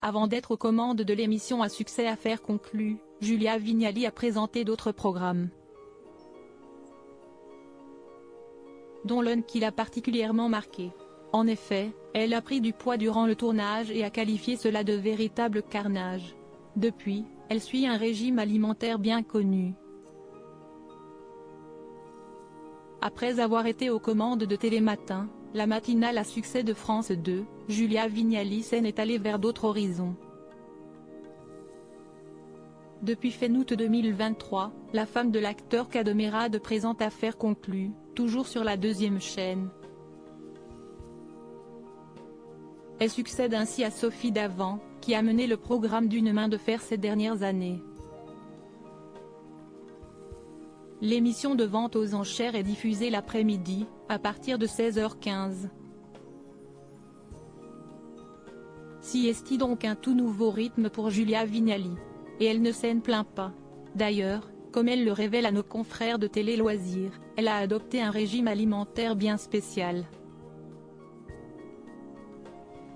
Avant d'être aux commandes de l'émission à succès Affaires conclues, Julia Vignali a présenté d'autres programmes, dont l'un qui l'a particulièrement marqué. En effet, elle a pris du poids durant le tournage et a qualifié cela de véritable carnage. Depuis, elle suit un régime alimentaire bien connu. Après avoir été aux commandes de Télématin, la matinale à succès de France 2, Julia Vignali est allée vers d'autres horizons. Depuis fin août 2023, la femme de l'acteur Cadmerade présente Affaires conclues, toujours sur la deuxième chaîne. Elle succède ainsi à Sophie Davant, qui a mené le programme d'une main de fer ces dernières années. L'émission de vente aux enchères est diffusée l'après-midi, à partir de 16h15. Si est donc un tout nouveau rythme pour Julia Vignali. Et elle ne s'en plaint pas. D'ailleurs, comme elle le révèle à nos confrères de Télé Loisirs, elle a adopté un régime alimentaire bien spécial.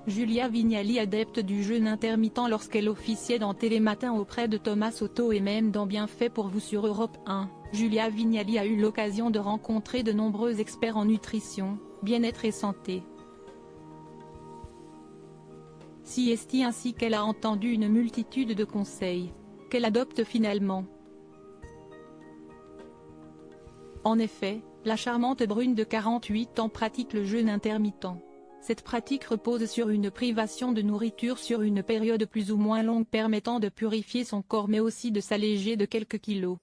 Julia Vignali, adepte du jeûne intermittent lorsqu'elle officiait dans Télématin auprès de Thomas Soto et même dans Bienfait pour vous sur Europe 1, Julia Vignali a eu l'occasion de rencontrer de nombreux experts en nutrition, bien-être et santé. Siesti ainsi qu'elle a entendu une multitude de conseils, qu'elle adopte finalement. En effet, la charmante brune de 48 ans pratique le jeûne intermittent. Cette pratique repose sur une privation de nourriture sur une période plus ou moins longue permettant de purifier son corps mais aussi de s'alléger de quelques kilos.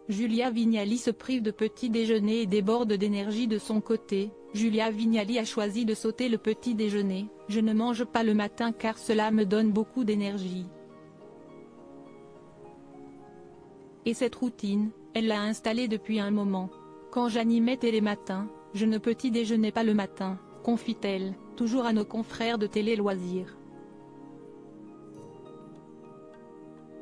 Julia Vignali se prive de petit déjeuner et déborde d'énergie de son côté. Julia Vignali a choisi de sauter le petit déjeuner. Je ne mange pas le matin car cela me donne beaucoup d'énergie. Et cette routine, elle l'a installée depuis un moment. Quand j'animais Télématin, je ne petit déjeunais pas le matin, confie-t-elle, toujours à nos confrères de Télé Loisirs.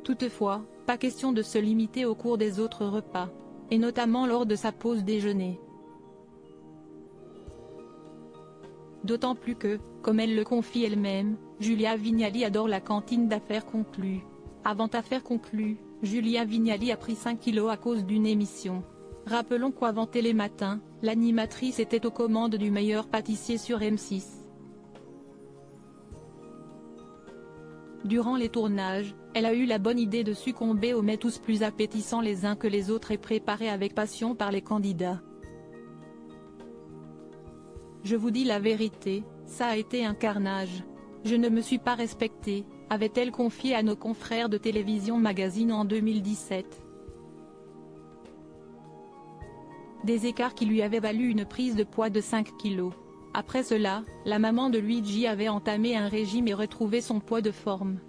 Toutefois, pas question de se limiter au cours des autres repas, et notamment lors de sa pause déjeuner. D'autant plus que, comme elle le confie elle-même, Julia Vignali adore la cantine d'Affaires conclues. Avant Affaires conclues, Julia Vignali a pris 5 kilos à cause d'une émission. Rappelons qu'avant Télématin, l'animatrice était aux commandes du meilleur pâtissier sur M6. Durant les tournages, elle a eu la bonne idée de succomber aux mets tous plus appétissants les uns que les autres et préparés avec passion par les candidats. Je vous dis la vérité, ça a été un carnage. Je ne me suis pas respectée, avait-elle confié à nos confrères de Télévision Magazine en 2017. Des écarts qui lui avaient valu une prise de poids de 5 kilos. Après cela, la maman de Luigi avait entamé un régime et retrouvé son poids de forme.